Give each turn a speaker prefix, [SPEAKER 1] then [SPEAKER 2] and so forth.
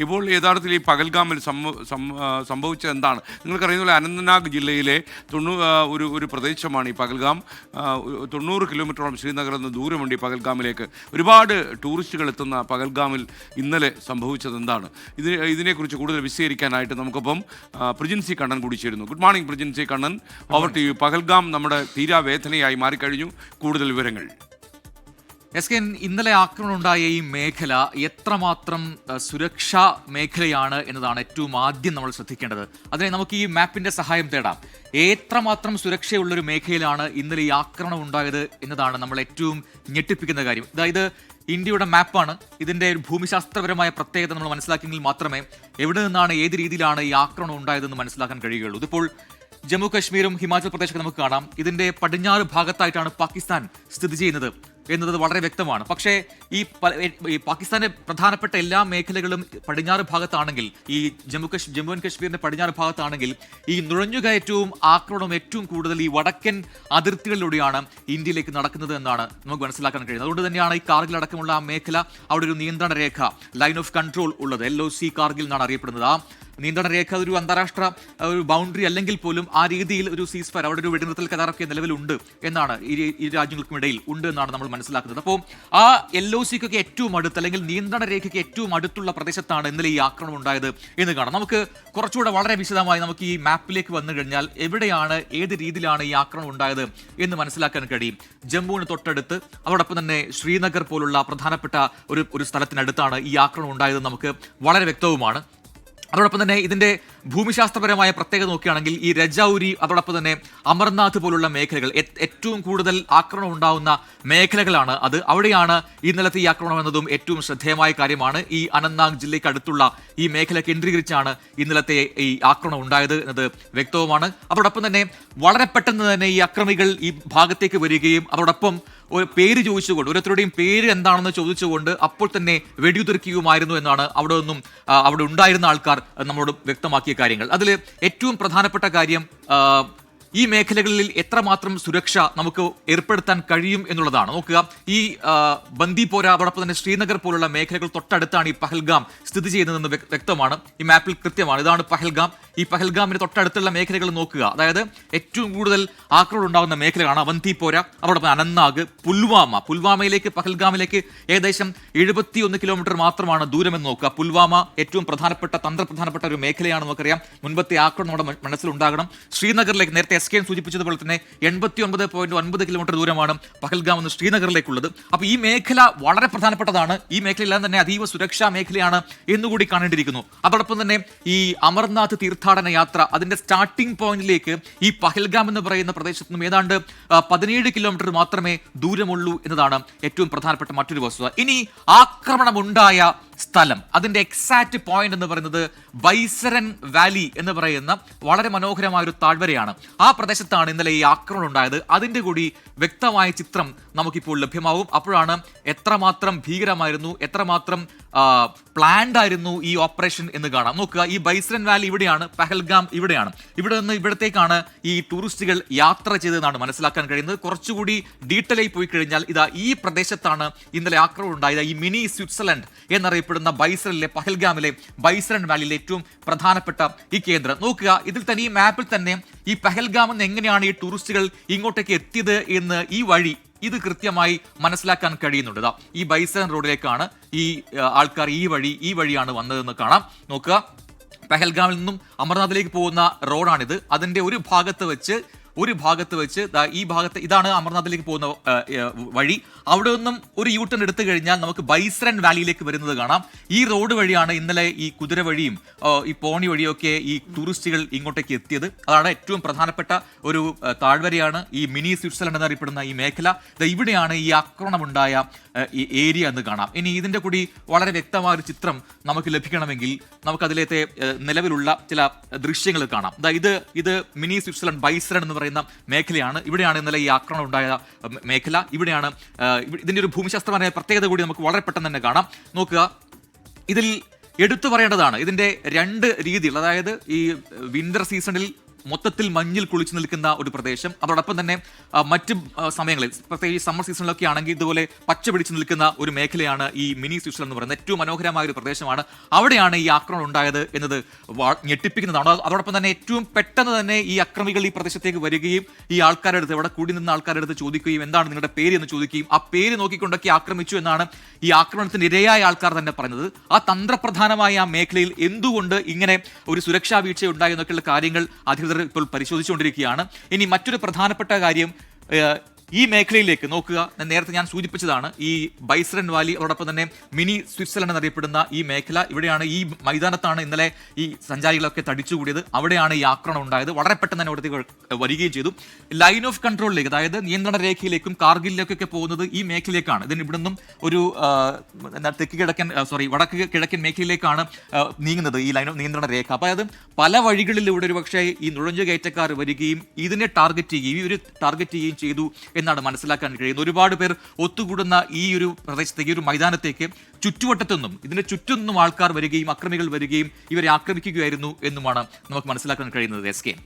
[SPEAKER 1] ഇപ്പോൾ യഥാർത്ഥത്തിൽ ഈ പഹൽഗാമിൽ സംഭവിച്ചത് എന്താണ്? നിങ്ങൾക്കറിയുന്ന പോലെ അനന്ത്നാഗ് ജില്ലയിലെ ഒരു പ്രദേശമാണ് ഈ പഹൽഗാം. 90 കിലോമീറ്ററോളം ശ്രീനഗറിൽ നിന്ന് ദൂരമുണ്ട് ഈ പഹൽഗാമിലേക്ക്. ഒരുപാട് ടൂറിസ്റ്റുകൾ എത്തുന്ന പഹൽഗാമിൽ ഇന്നലെ സംഭവിച്ചത് എന്താണ്? ഇതിനെക്കുറിച്ച് കൂടുതൽ വിശദീകരിക്കാനായിട്ട് നമുക്കൊപ്പം പ്രജിൻസി കണ്ണൻ കൂടി ചേരുന്നു. Good morning Prajinsi Kannan, over to you. Pahalgam നമ്മുടെ തീരാവേദനയായി മാറിക്കഴിഞ്ഞു. കൂടുതൽ വിവരങ്ങൾ.
[SPEAKER 2] ഇന്നലെ ആക്രമണം ഉണ്ടായ ഈ മേഖല എത്രമാത്രം സുരക്ഷാ മേഖലയാണ് എന്നതാണ് ഏറ്റവും ആദ്യം നമ്മൾ ശ്രദ്ധിക്കേണ്ടത്. അതിനെ നമുക്ക് ഈ മാപ്പിന്റെ സഹായം തേടാം. എത്രമാത്രം സുരക്ഷയുള്ളൊരു മേഖലയിലാണ് ഇന്നലെ ഈ ആക്രമണം ഉണ്ടായത് എന്നതാണ് നമ്മൾ ഏറ്റവും ഞെട്ടിപ്പിക്കുന്ന കാര്യം. അതായത് ഇന്ത്യയുടെ മാപ്പാണ്. ഇതിന്റെ ഭൂമിശാസ്ത്രപരമായ പ്രത്യേകത നമ്മൾ മനസ്സിലാക്കിയെങ്കിൽ മാത്രമേ എവിടെ നിന്നാണ് ഏത് രീതിയിലാണ് ഈ ആക്രമണം ഉണ്ടായതെന്ന് മനസ്സിലാക്കാൻ കഴിയുകയുള്ളൂ. ഇതിപ്പോൾ ജമ്മു കശ്മീരും ഹിമാചൽ പ്രദേശൊക്കെ നമുക്ക് കാണാം. ഇതിന്റെ പടിഞ്ഞാറ് ഭാഗത്തായിട്ടാണ് പാകിസ്ഥാൻ സ്ഥിതി ചെയ്യുന്നത് എന്നത് വളരെ വ്യക്തമാണ്. പക്ഷേ ഈ പാകിസ്ഥാന്റെ പ്രധാനപ്പെട്ട എല്ലാ മേഖലകളും പടിഞ്ഞാറ് ഭാഗത്താണെങ്കിൽ, ഈ ജമ്മു ആൻഡ് കശ്മീരിന്റെ പടിഞ്ഞാറ് ഭാഗത്താണെങ്കിൽ, ഈ നുഴഞ്ഞുകയറ്റവും ആക്രമണവും ഏറ്റവും കൂടുതൽ ഈ വടക്കൻ അതിർത്തികളിലൂടെയാണ് ഇന്ത്യയിലേക്ക് നടക്കുന്നത് എന്നാണ് നമുക്ക് മനസ്സിലാക്കാൻ കഴിയുന്നത്. അതുകൊണ്ട് തന്നെയാണ് ഈ കാർഗിൽ അടക്കമുള്ള ആ മേഖല, അവിടെ ഒരു നിയന്ത്രണ രേഖ, ലൈൻ ഓഫ് കൺട്രോൾ ഉള്ളത്. LOC കാർഗിൽ എന്നാണ് അറിയപ്പെടുന്നത്. ആ നിയന്ത്രണ രേഖ ഒരു അന്താരാഷ്ട്ര ഒരു ബൗണ്ടറി അല്ലെങ്കിൽ പോലും ആ രീതിയിൽ ഒരു സീസ് ഫയർ, അവിടെ ഒരു വെടിനിർത്തൽ കരാറൊക്കെ നിലവിലുണ്ട് എന്നാണ് ഈ രാജ്യങ്ങൾക്കും ഇടയിൽ ഉണ്ട് എന്നാണ് നമ്മൾ മനസ്സിലാക്കുന്നത്. അപ്പോൾ ആ LOCക്കൊക്കെ ഏറ്റവും അടുത്ത് അല്ലെങ്കിൽ നിയന്ത്രണ രേഖയ്ക്ക് ഏറ്റവും അടുത്തുള്ള പ്രദേശത്താണ് ഇന്നലെ ഈ ആക്രമണം ഉണ്ടായത് എന്ന് കാണാം. നമുക്ക് കുറച്ചുകൂടെ വളരെ വിശദമായി നമുക്ക് ഈ മാപ്പിലേക്ക് വന്നു കഴിഞ്ഞാൽ എവിടെയാണ് ഏത് രീതിയിലാണ് ഈ ആക്രമണം ഉണ്ടായത് എന്ന് മനസ്സിലാക്കാൻ കഴിയും. ജമ്മുവിന് തൊട്ടടുത്ത്, അതോടൊപ്പം തന്നെ ശ്രീനഗർ പോലുള്ള പ്രധാനപ്പെട്ട ഒരു സ്ഥലത്തിനടുത്താണ് ഈ ആക്രമണം ഉണ്ടായത് നമുക്ക് വളരെ വ്യക്തവുമാണ്. അതോടൊപ്പം തന്നെ ഇതിന്റെ ഭൂമിശാസ്ത്രപരമായ പ്രത്യേകത നോക്കുകയാണെങ്കിൽ ഈ രജൌരി, അതോടൊപ്പം തന്നെ അമർനാഥ് പോലുള്ള മേഖലകൾ ഏറ്റവും കൂടുതൽ ആക്രമണം ഉണ്ടാവുന്ന മേഖലകളാണ് അത്. അവിടെയാണ് ഇന്നലത്തെ ഈ ആക്രമണം എന്നതും ഏറ്റവും ശ്രദ്ധേയമായ കാര്യമാണ്. ഈ അനന്ത്നാഗ് ജില്ലയ്ക്ക് അടുത്തുള്ള ഈ മേഖല കേന്ദ്രീകരിച്ചാണ് ഇന്നലത്തെ ഈ ആക്രമണം ഉണ്ടായത് എന്നത് വ്യക്തവുമാണ്. അതോടൊപ്പം തന്നെ വളരെ പെട്ടെന്ന് തന്നെ ഈ അക്രമികൾ ഈ ഭാഗത്തേക്ക് വരികയും അതോടൊപ്പം ഒരു പേര് ചോദിച്ചുകൊണ്ട്, ഓരോരുത്തരുടെയും പേര് എന്താണെന്ന് ചോദിച്ചുകൊണ്ട് അപ്പോൾ തന്നെ വെടിയുതിർക്കുകയുമായിരുന്നു എന്നാണ് അവിടെ ഉണ്ടായിരുന്ന ആൾക്കാർ നമ്മളോട് വ്യക്തമാക്കിയ കാര്യങ്ങൾ. അതിൽ ഏറ്റവും പ്രധാനപ്പെട്ട കാര്യം ഈ മേഖലകളിൽ എത്രമാത്രം സുരക്ഷ നമുക്ക് ഏർപ്പെടുത്താൻ കഴിയും എന്നുള്ളതാണ്. നോക്കുക, ഈ ബന്ദിപ്പോര, അതോടൊപ്പം തന്നെ ശ്രീനഗർ പോലുള്ള മേഖലകൾ തൊട്ടടുത്താണ് ഈ പഹൽഗാം സ്ഥിതി ചെയ്യുന്നതെന്ന് വ്യക്തമാണ്. ഈ മാപ്പിൽ കൃത്യമാണ്. ഇതാണ് പഹൽഗാം. ഈ പഹൽഗാമിന് തൊട്ടടുത്തുള്ള മേഖലകൾ നോക്കുക. അതായത് ഏറ്റവും കൂടുതൽ ആക്രമണം ഉണ്ടാകുന്ന മേഖലയാണ് അവന്തിപ്പോര, അതോടൊപ്പം അനന്ത്നാഗ്, പുൽവാമയിലേക്ക് പഹൽഗാമിലേക്ക് ഏകദേശം 71 കിലോമീറ്റർ മാത്രമാണ് ദൂരമെന്ന് നോക്കുക. പുൽവാമ ഏറ്റവും തന്ത്രപ്രധാനപ്പെട്ട ഒരു മേഖലയാണ്. നമുക്കറിയാം, മുൻപത്തെ ആക്രമണം നമ്മുടെ മനസ്സിലുണ്ടാകണം. ശ്രീനഗറിലേക്ക് നേരത്തെ SK സൂചിപ്പിച്ചതുപോലെ തന്നെ 89.9 കിലോമീറ്റർ ദൂരമാണ് പഹൽഗാം എന്ന് ശ്രീനഗറിലേക്കുള്ളത്. അപ്പോൾ ഈ മേഖല വളരെ പ്രധാനപ്പെട്ടതാണ്. ഈ മേഖലയെല്ലാം തന്നെ അതീവ സുരക്ഷാ മേഖലയാണ് എന്നുകൂടി കാണേണ്ടിയിരിക്കുന്നു. അതോടൊപ്പം തന്നെ ഈ അമർനാഥ് തീർത്ഥാടന യാത്ര, അതിന്റെ സ്റ്റാർട്ടിംഗ് പോയിന്റിലേക്ക് ഈ പഹൽഗാം എന്ന് പറയുന്ന പ്രദേശത്ത് നിന്നും ഏതാണ്ട് 17 കിലോമീറ്റർ മാത്രമേ ദൂരമുള്ളൂ എന്നതാണ് ഏറ്റവും പ്രധാനപ്പെട്ട മറ്റൊരു വസ്തുത. ഇനി ആക്രമണമുണ്ടായ സ്ഥലം, അതിന്റെ എക്സാക്ട് പോയിന്റ് എന്ന് പറയുന്നത് ബൈസരൻ വാലി എന്ന് പറയുന്ന വളരെ മനോഹരമായ ഒരു താഴ്വരയാണ്. ആ പ്രദേശത്താണ് ഇന്നലെ ഈ ആക്രമണം ഉണ്ടായത്. അതിന്റെ കൂടി വ്യക്തമായ ചിത്രം നമുക്കിപ്പോൾ ലഭ്യമാവും. അപ്പോഴാണ് എത്രമാത്രം ഭീകരമായിരുന്നു, എത്രമാത്രം പ്ലാൻഡ് ആയിരുന്നു ഈ ഓപ്പറേഷൻ എന്ന് കാണാം. നോക്കുക, ഈ ബൈസരൻ വാലി ഇവിടെയാണ്, പഹൽഗാം ഇവിടെയാണ്. ഇവിടെ നിന്ന് ഇവിടത്തേക്കാണ് ഈ ടൂറിസ്റ്റുകൾ യാത്ര ചെയ്തതെന്നാണ് മനസ്സിലാക്കാൻ കഴിയുന്നത്. കുറച്ചുകൂടി ഡീറ്റെയിൽ ആയി പോയി കഴിഞ്ഞാൽ ഇതാ ഈ പ്രദേശത്താണ് ഇന്നലെ ആക്രമണം ഉണ്ടായത്. ഈ മിനി സ്വിറ്റ്സർലൻഡ് എന്നറിയപ്പെടുന്ന ബൈസറിലെ പഹൽഗാമിലെ ബൈസരൻ വാലിയിലെ ഏറ്റവും പ്രധാനപ്പെട്ട ഈ കേന്ദ്രം നോക്കുക. ഇതിൽ തന്നെ ഈ മാപ്പിൽ തന്നെ ഈ പഹൽഗാമിൽ നിന്ന് എങ്ങനെയാണ് ഈ ടൂറിസ്റ്റുകൾ ഇങ്ങോട്ടേക്ക് എത്തിയത് എന്ന് ഈ വഴി ഇത് കൃത്യമായി മനസ്സിലാക്കാൻ കഴിയുന്നുണ്ട്. ഈ ബൈസൺ റോഡിലേക്കാണ് ഈ ആൾക്കാർ ഈ വഴിയാണ് വന്നതെന്ന് കാണാം. നോക്കുക, പഹൽഗാമിൽ നിന്നും അമർനാഥിലേക്ക് പോകുന്ന റോഡാണിത്. അതിന്റെ ഒരു ഭാഗത്ത് വെച്ച് ഈ ഭാഗത്ത് ഇതാണ് അമർനാഥിലേക്ക് പോകുന്ന വഴി. അവിടെ നിന്നും ഒരു യൂട്ടേൺ എടുത്തു കഴിഞ്ഞാൽ നമുക്ക് ബൈസരൻ വാലിയിലേക്ക് വരുന്നത് കാണാം. ഈ റോഡ് വഴിയാണ് ഇന്നലെ ഈ കുതിര വഴിയും ഈ പോണി വഴിയൊക്കെ ഈ ടൂറിസ്റ്റുകൾ ഇങ്ങോട്ടേക്ക് എത്തിയത്. അതാണ് ഏറ്റവും പ്രധാനപ്പെട്ട ഒരു താഴ്വരയാണ് ഈ മിനി സ്വിറ്റ്സർലൻഡ് എന്നറിയപ്പെടുന്ന ഈ മേഖല. ഇവിടെയാണ് ഈ ആക്രമണമുണ്ടായ ഈ ഏരിയ എന്ന് കാണാം. ഇനി ഇതിന്റെ കൂടി വളരെ വ്യക്തമായ ഒരു ചിത്രം നമുക്ക് ലഭിക്കണമെങ്കിൽ നമുക്ക് അതിലത്തെ നിലവിലുള്ള ചില ദൃശ്യങ്ങൾ കാണാം. ഇത് മിനി സ്വിറ്റ്സർലൻഡ് ബൈസരൻ എന്ന് പറയുന്ന മേഖലയാണ്. ഇവിടെയാണ് ഇന്നലെ ഈ ആക്രമണം ഉണ്ടായ മേഖല. ഇവിടെയാണ് ഇതിന്റെ ഒരു ഭൂമിശാസ്ത്രപരമായ പ്രത്യേകത കൂടി നമുക്ക് വളരെ പെട്ടെന്ന് തന്നെ കാണാം. നോക്കുക, ഇതിൽ എടുത്തു പറയേണ്ടതാണ് ഇതിന്റെ രണ്ട് രീതികൾ. അതായത് ഈ വിന്റർ സീസണിൽ മൊത്തത്തിൽ മഞ്ഞിൽ കുളിച്ചു നിൽക്കുന്ന ഒരു പ്രദേശം. അതോടൊപ്പം തന്നെ മറ്റ് സമയങ്ങളിൽ, പ്രത്യേകിച്ച് സമ്മർ സീസണിലൊക്കെ ആണെങ്കിൽ ഇതുപോലെ പച്ച പിടിച്ചു നിൽക്കുന്ന ഒരു മേഖലയാണ് ഈ മിനി സ്വിറ്റ്സർലൻഡ് എന്ന് പറയുന്നത്. ഏറ്റവും മനോഹരമായ ഒരു പ്രദേശമാണ്. അവിടെയാണ് ഈ ആക്രമണം ഉണ്ടായത് എന്നത് ഞെട്ടിപ്പിക്കുന്നതാണ്. അതോടൊപ്പം തന്നെ ഏറ്റവും പെട്ടെന്ന് തന്നെ ഈ അക്രമികൾ ഈ പ്രദേശത്തേക്ക് വരികയും ഈ ആൾക്കാരുടെ അടുത്ത്, ഇവിടെ കൂടി നിന്ന ആൾക്കാരുടെ അടുത്ത് ചോദിക്കുകയും എന്താണ് നിങ്ങളുടെ പേര് എന്ന് ചോദിക്കുകയും ആ പേര് നോക്കിക്കൊണ്ടൊക്കെ ആക്രമിച്ചു എന്നാണ് ഈ ആക്രമണത്തിന് ഇരയായ ആൾക്കാർ തന്നെ പറയുന്നത്. ആ തന്ത്രപ്രധാനമായ ആ മേഖലയിൽ എന്തുകൊണ്ട് ഇങ്ങനെ ഒരു സുരക്ഷാ വീഴ്ച ഉണ്ടായി എന്നൊക്കെയുള്ള കാര്യങ്ങൾ അധികൃതർ ഇപ്പോൾ പരിശോധിച്ചുകൊണ്ടിരിക്കുകയാണ്. ഇനി മറ്റൊരു പ്രധാനപ്പെട്ട കാര്യം, ഈ മേഖലയിലേക്ക് നോക്കുക. നേരത്തെ ഞാൻ സൂചിപ്പിച്ചതാണ് ഈ ബൈസറൻ വാലി, അതോടൊപ്പം തന്നെ മിനി സ്വിറ്റ്സർലൻഡ് എന്നറിയപ്പെടുന്ന ഈ മേഖല. ഇവിടെയാണ്, ഈ മൈതാനത്താണ് ഇന്നലെ ഈ സഞ്ചാരികളൊക്കെ തടിച്ചുകൂടിയത്. അവിടെയാണ് ഈ ആക്രമണം ഉണ്ടായത്. വളരെ പെട്ടെന്ന് തന്നെ അവിടത്തേക്ക് വരികയും ചെയ്തു. ലൈൻ ഓഫ് കൺട്രോളിലേക്ക്, അതായത് നിയന്ത്രണ രേഖയിലേക്കും കാർഗിലിലേക്കൊക്കെ പോകുന്നത് ഈ മേഖലയിലേക്കാണ്. ഇതിന് ഇവിടുന്നും ഒരു വടക്ക് കിഴക്കൻ മേഖലയിലേക്കാണ് നീങ്ങുന്നത് ഈ ലൈൻ ഓഫ് നിയന്ത്രണ രേഖ. അപ്പോൾ അത് പല വഴികളിലൂടെ ഒരു പക്ഷേ ഈ നുഴഞ്ഞു കയറ്റക്കാർ വരികയും ഇതിനെ ടാർഗറ്റ് ചെയ്യുകയും ചെയ്തു എന്നാണ് മനസ്സിലാക്കാൻ കഴിയുന്നത്. ഒരുപാട് പേർ ഒത്തുകൂടുന്ന ഈ ഒരു പ്രദേശത്തേക്ക്, ഈ ഒരു മൈതാനത്തേക്ക് ചുറ്റുവട്ടത്തുനിന്നും ഇതിന്റെ ചുറ്റുനിന്നും ആൾക്കാർ വരികയും അക്രമികൾ വരികയും ഇവരെ ആക്രമിക്കുകയായിരുന്നു എന്നുമാണ് നമുക്ക് മനസ്സിലാക്കാൻ കഴിയുന്നത്. SK